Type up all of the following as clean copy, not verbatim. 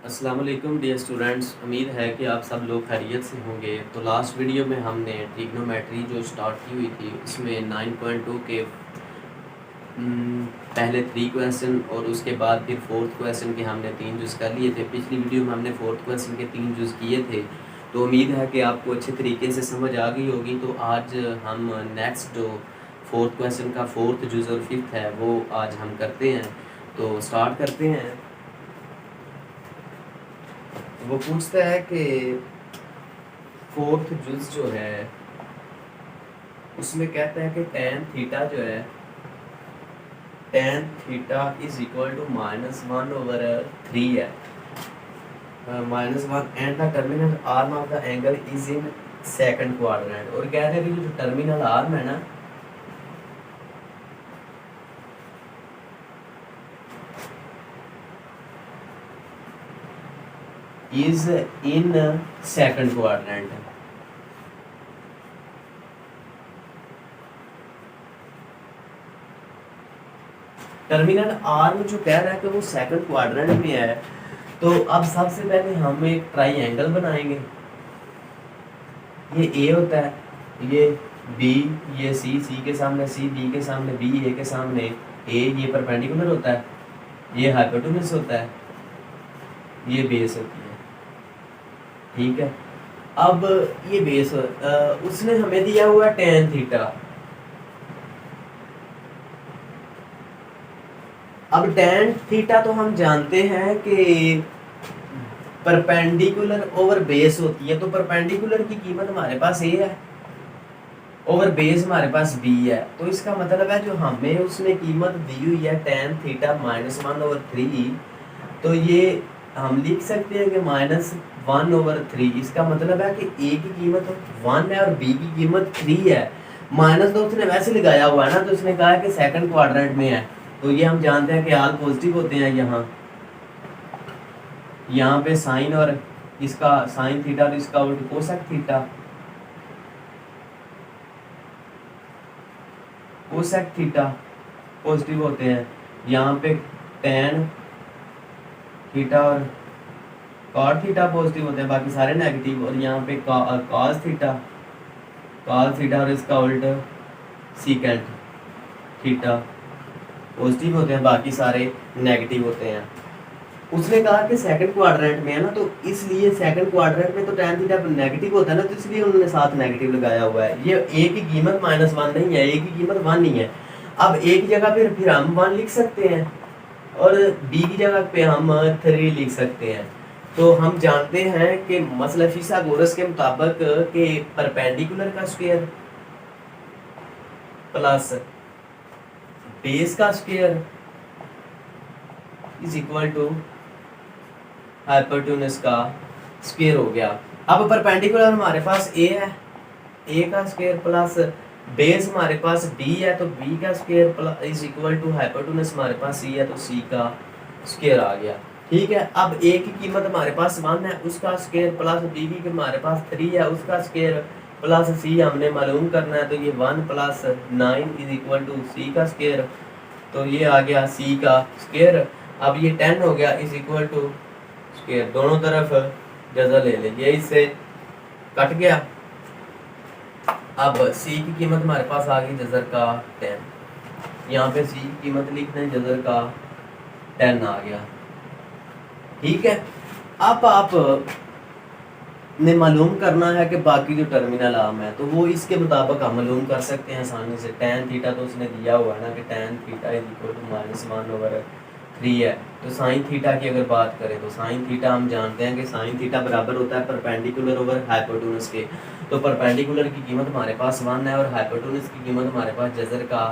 अस्सलाम वालेकुम dear students, उम्मीद है कि आप सब लोग खैरियत से होंगे। तो लास्ट वीडियो में हमने ट्रिग्नोमेट्री जो स्टार्ट की हुई थी उसमें 9.2 के पहले 3 क्वेश्चन और उसके बाद फिर फोर्थ क्वेश्चन के हमने 3 जुज़ कर लिए थे। पिछली वीडियो में हमने फोर्थ क्वेश्चन के 3 जुज़ किए थे। तो उम्मीद है कि आपको अच्छे तरीके से समझ आ गई होगी। तो आज हम नेक्स्ट जो फोर्थ क्वेश्चन का फोर्थ जुज़ और फिफ्थ है वो आज हम करते हैं। तो स्टार्ट करते हैं। वो पूछता है कि फोर्थ जुज जो है उसमें कहता है कि टेन थीटा जो है tan theta is equal to -1/3 है। -1 and the terminal arm of the angle is in second quadrant. और कह रहे हैं कि जो टर्मिनल आर्म है ना is in second quadrant. Terminal arm जो कह रहा है कि वो सेकंड क्वाड्रेंट में है। तो अब सबसे पहले हम एक ट्राइंगल बनाएंगे। ये ए होता है, ये बी, ये सी, सी के सामने सी, बी के सामने बी, ए के सामने ए, ये परपेंडिकुलर होता है, ये हाइपोटेन्यूज होता है, ये बेस होती है। ठीक है, अब ये बेस उसने हमें दिया हुआ टेन थीटा। अब टेन थीटा तो हम जानते हैं कि परपेंडिकुलर ओवर बेस होती है। तो परपेंडिकुलर की कीमत हमारे पास ए है, ओवर बेस हमारे पास बी है। तो इसका मतलब है जो हमें उसने कीमत दी हुई है टेन थीटा -1/3, तो ये हम लिख सकते हैं कि -1/3। इसका मतलब है कि ए की कीमत 1 है और बी की कीमत 3 है। माइनस तो उसने वैसे लगाया हुआ है ना, तो उसने कहा कि सेकंड क्वाड्रेंट में है। तो ये हम जानते हैं कि आल पॉजिटिव होते हैं। यहाँ पे साइन और इसका साइन थीटा और इसका उल्ट cosec theta, cosec theta positive होते हैं। यहाँ पे टेन थीटा और कॉट थीटा पॉजिटिव होते हैं, बाकी सारे नेगेटिव। और यहाँ पे कॉस थीटा और इसका उल्ट सीकेंट थीटा पॉजिटिव होते हैं, बाकी सारे नेगेटिव होते हैं। उसने कहा कि सेकंड क्वाड्रेंट में है ना, तो इसलिए सेकंड क्वाड्रेंट में तो tan थीटा नेगेटिव होता है ना, तो इसलिए उन्होंने साथ नेगेटिव लगाया हुआ है। ये a की कीमत -1 नहीं है, a की कीमत 1 नहीं है। अब a की जगह फिर हम 1 लिख सकते हैं और b की जगह पे हम 3 लिख सकते हैं। तो हम जानते हैं कि मसला फिसागोरस के मुताबिक कि परपेंडिकुलर का स्क्वायर प्लस बेस का square is equal to hypotenuse का स्क्वायर हो गया। अब परपेंडिकुलर हमारे पास a है, a का स्क्वायर प्लस बेस हमारे पास b है, तो b का square plus is equal to hypotenuse हमारे पास c है, तो c का स्क्वायर आ गया। ठीक है, अब a की कीमत हमारे पास 1 है, उसका स्क्वायर प्लस b की हमारे पास 3 है, उसका स्क्वायर प्लस c हमने मालूम करना है। तो ये 1 + 9 इज इक्वल टू c का स्क्वायर, तो ये आ गया c का स्क्वायर। अब ये 10 हो गया इज इक्वल टू स्क्वायर, दोनों तरफ जज़ा ले लेंगे, इससे कट गया। अब c की कीमत हमारे पास आ गई जज़र का 10। यहाँ पे c की कीमत लिखते हैं, जज़र का 10 आ गया। ठीक है, अब आप ने मालूम करना है कि बाकी जो टर्मिनल आर्म है तो वो इसके मुताबिक हम मालूम कर सकते हैं आसानी से। tan थीटा तो उसने दिया हुआ है ना कि tan theta is equal to -1/3 है। तो साइन थीटा की अगर बात करें तो साइन थीटा हम जानते हैं कि साइन थीटा बराबर होता है परपेंडिकुलर ओवर हाइपोटेन्यूज के। तो परपेंडिकुलर की कीमत हमारे पास 1 है और हाइपोटेन्यूज की कीमत हमारे पास जज़र का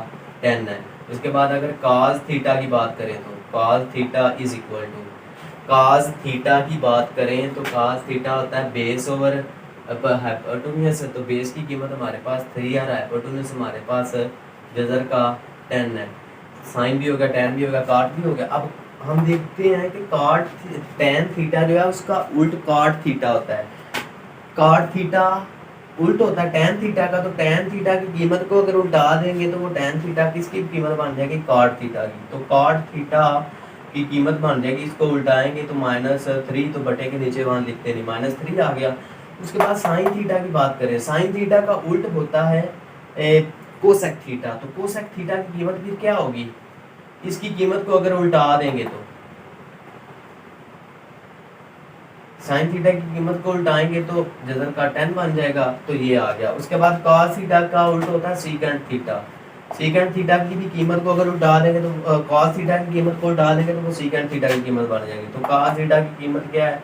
10 है। उसके बाद अगर cos थीटा की बात करें तो cos theta is equal to, cos theta की बात करें तो cos थीटा होता है बेस ओवर हाइपोटेन्यूज। तो बेस की कीमत हमारे पास 3 और हाइपोटेन्यूज हमारे पास जज़र का 10 है। साइन भी हो गया, tan भी हो गया, काट भी हो गया। अब हम देखते हैं कि काट tan थीटा जो है उसका उल्ट काट थीटा होता है। काट थीटा उल्ट होता है tan थीटा का, तो tan थीटा की कीमत को अगर उल्टा देंगे तो वो tan थीटा किसकी कीमत बन जाएगी, काट थीटा की। तो काट थीटा की कीमत बन जाएगी, इसको उल्टाएंगे तो -3, तो बटे के नीचे 1 लिखते नहीं, -3 आ गया। उसके बाद साइन थीटा की बात करें, साइन थीटा का उल्ट होता है कोसेक थीटा। तो कोसेक थीटा की कीमत फिर क्या होगी, इसकी कीमत को अगर उल्टा देंगे तो साइन थीटा की कीमत को उल्टाएंगे तो जजर का 10 बन जाएगा, तो ये आ गया। उसके बाद cos थीटा का उल्ट होता है सीकेंट थीटा। सीकेंट थीटा की भी कीमत को अगर उल्टा देंगे तो cos थीटा की कीमत को उल्टा देंगे तो वो सीकेंट थीटा की कीमत बन जाएगी। तो cos थीटा की कीमत क्या है,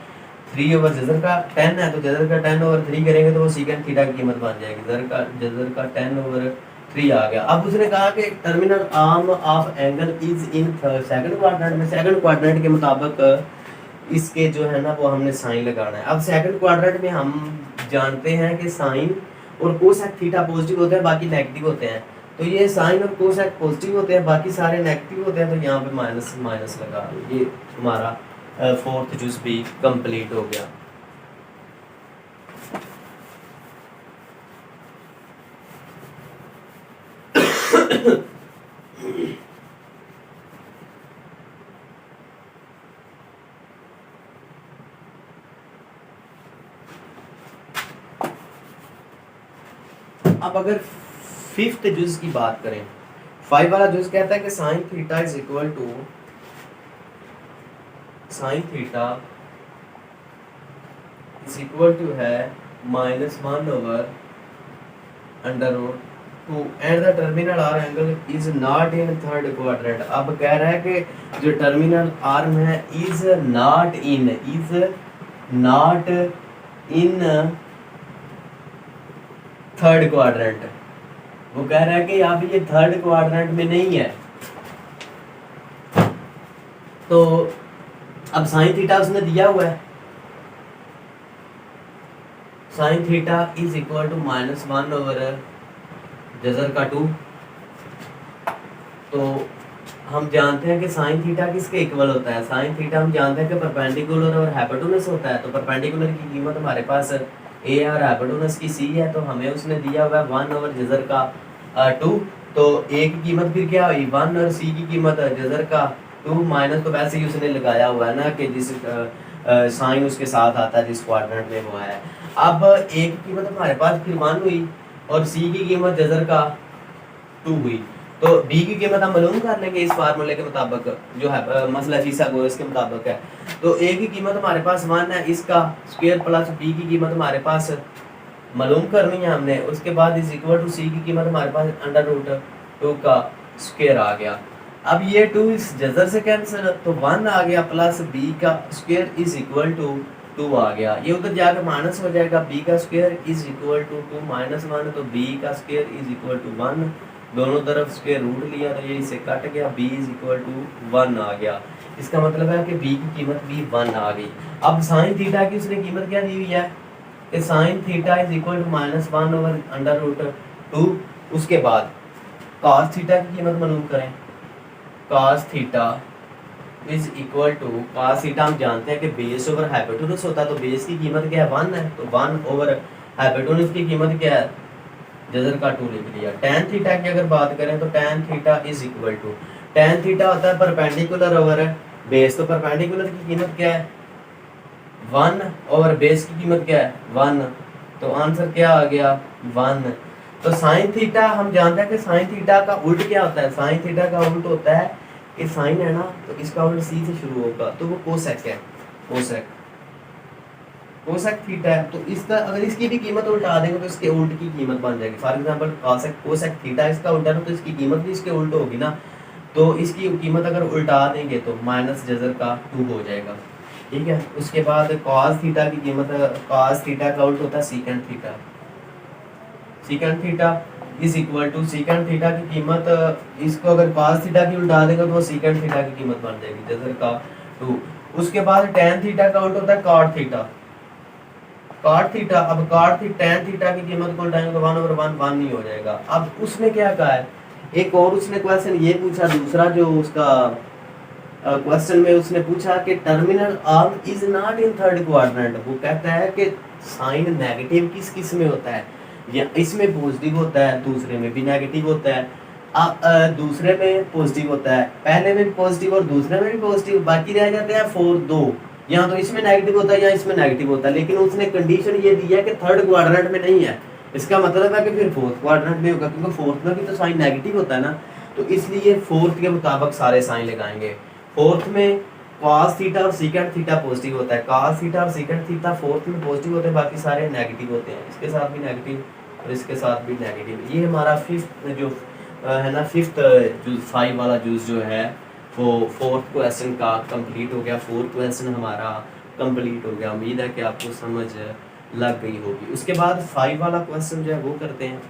3 ओवर जजर का 10 है, तो जजर का 10 ओवर 3 करेंगे तो वो सीकेंट थीटा की कीमत बन जाएगी। जजर का 10 ओवर 3 आ गया। अब उसने कहा कि terminal arm of angle is in second quadrant में, सेकंड क्वाड्रेंट के मुताबिक इसके जो है ना वो हमने साइन लगाना है। अब सेकंड क्वाड्रेंट में हम जानते हैं कि साइन और कोसेक थीटा पॉजिटिव होते हैं, बाकी नेगेटिव होते हैं। तो ये साइन और कोसेक पॉजिटिव होते हैं, बाकी सारे नेगेटिव होते हैं, तो यहाँ पे माइनस माइनस लगा दो। ये हमारा फोर्थ जुज भी कंप्लीट हो गया। अब अगर फिफ्थ जुज की बात करें, 5 वाला जुज कहता है कि sine theta is equal to है -1 over under root 2 and the terminal arm angle is not in third quadrant. अब कह रहा है कि जो टर्मिनल आर्म है is not in third quadrant. वो कह रहा है कि यहाँ पे ये थर्ड क्वाड्रेंट में नहीं है। तो अब साइन थीटा उसने दिया हुआ है, sine theta is equal to -1 over जजर का 2। तो हम जानते हैं कि साइन थीटा किसके इक्वल होता है, साइन थीटा हम जानते हैं कि परपेंडिकुलर और हाइपोटेनस होता है। तो परपेंडिकुलर की कीमत हमारे पास ए और हाइपोटेनस की सी है, तो हमें उसने दिया हुआ है 1 ओवर जजर का 2। तो ए की कीमत फिर क्या हुई 1 और सी की कीमत जजर का 2 माइनस, तो वैसे ही उसने लगाया हुआ है ना कि जिस साइन उसके साथ आता है जिस क्वाड्रेंट में वो है। अब ए की कीमत हमारे पास फिर 1 हुई और सी की कीमत जजर का 2 हुई। तो बी की कीमत हम मालूम कर लेंगे इस फार्मूले के मुताबिक, जो है मसला फिसागोरस के मुताबिक है। तो ए की कीमत हमारे पास 1 है, इसका स्क्वायर प्लस बी की कीमत हमारे पास मालूम करनी है हमने। उसके बाद इज इक्वल टू सी की कीमत हमारे पास अंडर रूट 2 का स्क्वायर आ गया। अब ये 2 इस जजर से कैंसिल, तो 1 आ गया प्लस बी का स्क्वायर इज इक्वल टू 2 आ गया। ये उधर जाकर माइनस हो जाएगा, बी का square is equal to 2 minus 1, तो बी का स्क्वायर इज इक्वल टू 1। दोनों तरफ स्क्वायर रूट लिया तो ये इससे कट गया, b इज इक्वल टू 1 आ गया। इसका मतलब है कि b की कीमत भी 1 आ गई। अब साइन थीटा की उसने कीमत क्या दी हुई है कि sine theta is equal to -1 over under root 2। उसके बाद cos थीटा की कीमत मालूम करें, cos theta is equal to, cos theta हम जानते हैं कि बेस ओवर हाइपोटेनस होता है, तो बेस की कीमत क्या है 1 है, तो 1 ओवर हाइपोटेनस की कीमत क्या है जजर का 2 लिख लिया। tan थीटा की अगर बात करें तो tan theta is equal to, tan theta होता है परपेंडिकुलर ओवर बेस, तो परपेंडिकुलर की कीमत क्या है 1 और बेस की कीमत क्या है 1, तो आंसर क्या आ गया 1। तो साइन थीटा हम जानते हैं कि साइन थीटा का उल्ट क्या होता है, साइन थीटा का उल्ट होता है कि साइन है ना तो इसका उल्ट सी से शुरू होगा, तो वो कोसेक है, कोसेक थीटा है। तो इसका अगर इसकी भी कीमत उल्टा देंगे तो इसके उल्ट की कीमत बन जाएगी। फॉर एग्जांपल कोसेक थीटा इसका उल्टा है तो इसकी कीमत भी इसके उल्ट होगी ना, तो इसकी कीमत अगर उल्टा देंगे तो माइनस जजर का 2 हो जाएगा, ठीक है। उसके बाद cos थीटा की कीमत, cos थीटा का उल्ट होता है secant theta, secant theta is equal to secant theta की कीमत, इसको अगर cos थीटा की उल्टा देंगे तो वो सीकेंट थीटा की कीमत बन जाएगी जजर का 2। उसके बाद tan थीटा का उल्ट होता है cot थीटा, cot थीटा। अब cot tan थीटा की कीमत को उल्टाएंगे तो 1 ओवर 1 नहीं हो जाएगा। अब उसने क्या कहा है, एक और उसने क्वेश्चन ये पूछा, दूसरा जो उसका क्वेश्चन में उसने पूछा कि terminal arm is not in third quadrant. वो कहता है कि साइन नेगेटिव किस किस में होता है, या इसमें पॉजिटिव होता है, दूसरे में भी नेगेटिव होता है। दूसरे में पॉजिटिव होता है, पहले में भी पॉजिटिव और दूसरे में भी पॉजिटिव, बाकी रह जाते हैं 4 2। यहाँ तो इसमें नेगेटिव होता है, यहाँ इसमें नेगेटिव होता है, लेकिन उसने कंडीशन ये दी है कि थर्ड क्वाड्रेंट में नहीं है। इसका मतलब है कि फिर फोर्थ क्वाड्रेंट में होगा, क्योंकि फोर्थ में भी तो साइन नेगेटिव होता है ना, तो इसलिए फोर्थ के मुताबिक सारे साइन लगाएंगे। फोर्थ में cos थीटा और secant थीटा पॉजिटिव होता है, cos थीटा और secant थीटा फोर्थ में पॉजिटिव होते हैं, बाकी सारे नेगेटिव होते हैं। इसके साथ भी नेगेटिव और इसके साथ भी नेगेटिव। ये हमारा फिफ्थ जो है ना, फिफ्थ जूस 5 वाला जूस जो है वो फोर्थ क्वेश्चन का कंप्लीट हो गया। फोर्थ क्वेश्चन हमारा कंप्लीट हो गया। उम्मीद है कि आपको समझ लग गई होगी। उसके बाद 5 वाला क्वेश्चन जो है वो करते हैं।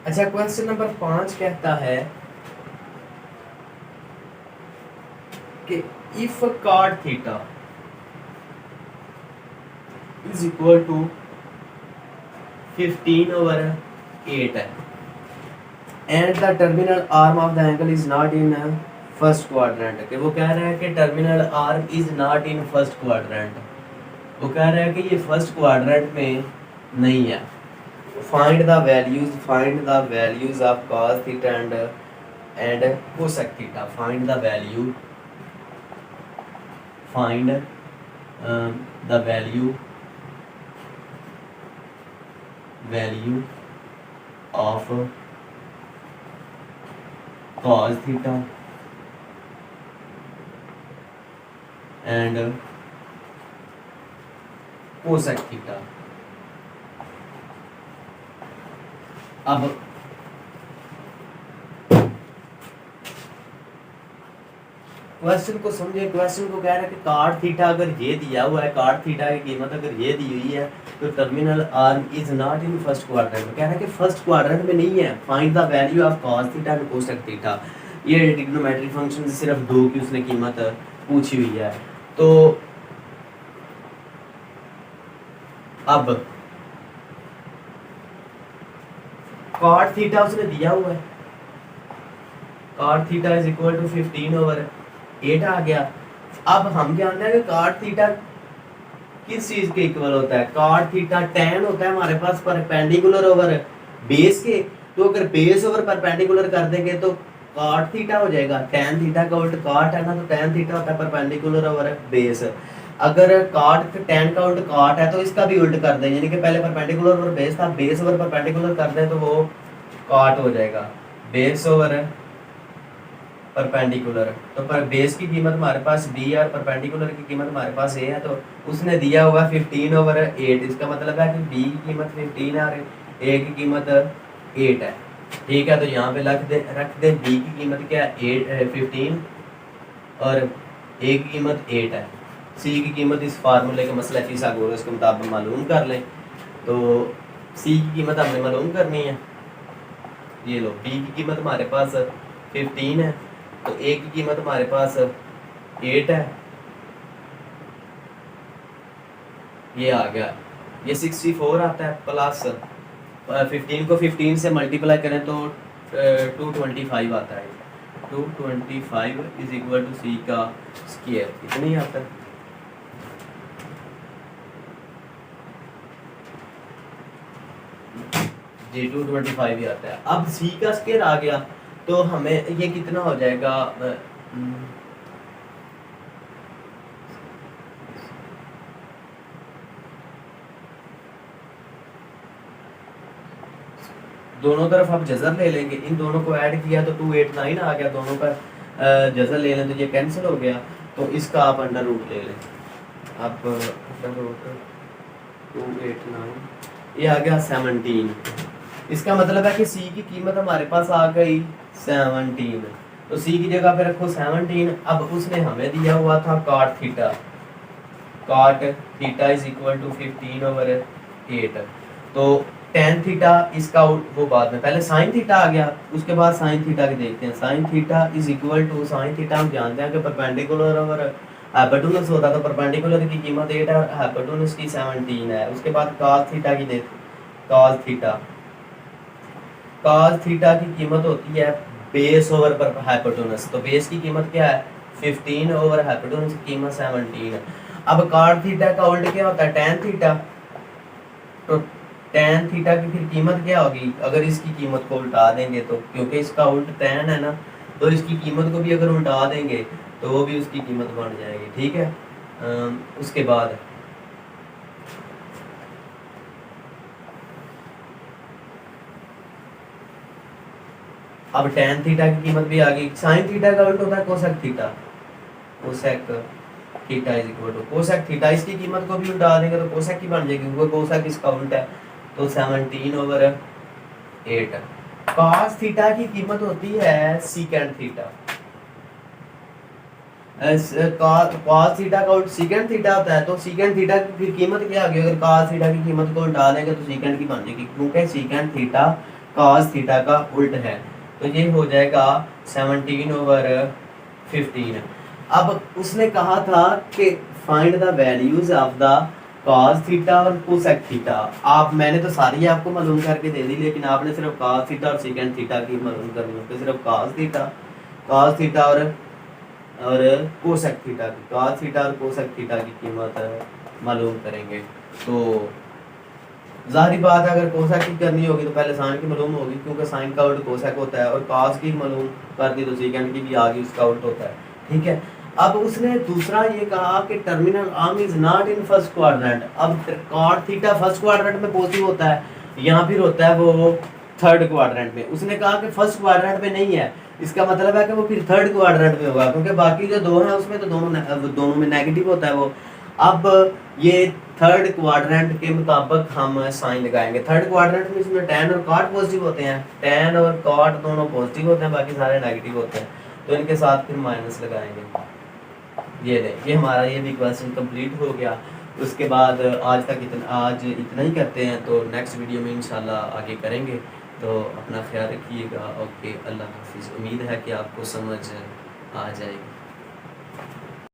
अच्छा, क्वेश्चन नंबर 5 कहता है कि if cot theta is equal to 15/8 है and the terminal arm of the angle is not in first quadrant. कि वो कह रहा है कि terminal arm is not in first quadrant, वो कह रहा है कि ये फर्स्ट क्वाड्रेंट में नहीं है। find the values of cos theta and cosec theta। find the value of cos theta and cosec theta। अब क्वेश्चन को समझिए। क्वेश्चन को कह रहा है कि cot थीटा अगर ये दिया हुआ है, cot थीटा की कीमत अगर ये दी हुई है, तो terminal arm is not in first quadrant. कह रहा है कि फर्स्ट क्वाड्रेंट में नहीं है। Find the value of cos theta and cosec theta. ये ट्रिग्नोमेट्री फंक्शन से सिर्फ 2 की उसने कीमत पूछी हुई है। तो अब cot थीटा उसने दिया हुआ है, cot theta is equal to 15/8 आ गया। अब हम जानते हैं कि cot थीटा किस चीज के इक्वल होता है। cot थीटा tan होता है हमारे पास परपेंडिकुलर ओवर बेस के, तो अगर बेस ओवर परपेंडिकुलर कर देंगे तो cot थीटा हो जाएगा। tan थीटा का उल्ट cot है ना, तो tan थीटा होता है परपेंडिकुलर ओवर बेस। अगर cot tan का उल्ट cot है तो इसका भी उल्ट कर दें, यानी कि पहले परपेंडिकुलर ओवर बेस था, बेस ओवर परपेंडिकुलर कर दें तो वो cot हो जाएगा। बेस ओवर परपेंडिकुलर, तो पर बेस की कीमत हमारे पास b है और परपेंडिकुलर की कीमत हमारे पास a है, तो उसने दिया हुआ 15/8। इसका मतलब है कि b की कीमत 15 है और a की कीमत 8 है। ठीक है, तो यहाँ पे रख दे b की कीमत क्या है 15 और a की कीमत 8 है। c की कीमत इस फार्मूले के मसला फिसागोरस के मुताबिक मालूम कर लें। तो c की कीमत हमने मालूम करनी है। ये लो, b की कीमत हमारे पास 15 है, तो a की कीमत हमारे पास 8 है। ये आ गया, ये 64 आता है प्लस 15 को 15 से मल्टीप्लाई करें तो 225 आता है। 225 इज इक्वल टू c का स्क्वायर, इतना ही आता है। जी 225 ही आता है। अब c का स्क्वायर आ गया तो हमें ये कितना हो जाएगा, दोनों तरफ आप जजर ले लेंगे। इन दोनों को ऐड किया तो 289 आ गया, दोनों का जजर ले लें तो ये कैंसिल हो गया, तो इसका आप अंडर रूट ले लें। आप अंडर रूट 289, ये आ गया 17। इसका मतलब है कि c की कीमत हमारे पास आ गई 17, तो c की जगह पे रखो 17। अब उसने हमें दिया हुआ था cot theta is equal to 15/8, तो tan थीटा इसका वो बाद में, पहले sin थीटा आ गया, उसके बाद sin थीटा के देखते हैं। sin theta is equal to, sin theta हम जानते हैं कि परपेंडिकुलर ओवर हाइपोटेन्यूज होता तो परपेंडिकुलर की कीमत 8 है और हाइपोटेन्यूज की 17 है। उसके बाद cos थीटा की देख, cos थीटा की कीमत होती है बेस ओवर पर हाइपोटेन्यूज। तो बेस की कीमत क्या है 15 ओवर हाइपोटेन्यूज की कीमत 17 है। अब cot थीटा का उल्ट क्या होता है tan थीटा। तो tan थीटा की फिर कीमत क्या होगी अगर इसकी कीमत को उल्टा देंगे तो, क्योंकि इसका उल्ट tan है ना, तो इसकी कीमत को भी अगर उल्टा देंगे तो वो भी उसकी कीमत बन जाएगी। ठीक है। उसके बाद अब tan थीटा की कीमत भी आ गई। sin थीटा का उल्ट होता है cosec theta. cosec theta is equal to cosec theta, इसकी कीमत को भी उल्टा देंगे तो cosec की बन जाएगी, क्योंकि cosec इसका उल्टा है। तो 17 ओवर 8। cos थीटा की कीमत होती है secant थीटा। cos थीटा का उल्ट secant थीटा होता है। तो secant थीटा की फिर कीमत क्या होगी अगर cos थीटा की कीमत को उल्टा देंगे तो secant की बन जाएगी, क्योंकि secant थीटा cos थीटा का उल्ट है। तो ये हो जाएगा 17 ओवर 15। अब उसने कहा था कि find the values of the cos theta और cosec थीटा। आप मैंने तो सारी आपको मालूम करके दे दी, लेकिन आपने सिर्फ cos थीटा और secant थीटा की मालूम करनी है। तो सिर्फ cos थीटा और cosec थीटा की, cos थीटा और cosec थीटा की कीमत मालूम करेंगे। तो जाहिर बात है अगर cosec की करनी होगी तो पहले sin की मालूम होगी, क्योंकि sin का उल्ट cosec होता है, और cos की मालूम कर दी तो secant की भी आ गई, उसका उल्ट होता है। ठीक है। अब उसने दूसरा ये कहा कि terminal arm is not in first quadrant. अब cot थीटा फर्स्ट क्वाड्रेंट में पॉजिटिव होता है, यहाँ फिर होता है वो थर्ड क्वाड्रेंट में। उसने कहा कि फर्स्ट क्वाड्रेंट में नहीं है, इसका मतलब है कि वो फिर थर्ड क्वाड्रेंट में होगा, क्योंकि बाकी जो दो हैं उसमें तो दोनों में नेगेटिव होता है वो। अब ये थर्ड क्वाड्रेंट के मुताबिक हम साइन लगाएंगे। थर्ड क्वाड्रेंट में इसमें tan और cot पॉजिटिव होते हैं, tan और cot दोनों पॉजिटिव होते हैं, बाकी सारे नेगेटिव होते हैं, तो इनके साथ फिर माइनस लगाएंगे। ये ले, ये हमारा ये भी क्वेश्चन कंप्लीट हो गया। उसके बाद आज इतना ही करते हैं, तो नेक्स्ट वीडियो में इंशाल्लाह आगे करेंगे। तो अपना ख्याल रखिएगा। ओके, अल्लाह हाफिज़। उम्मीद है कि आपको समझ आ जाएगी।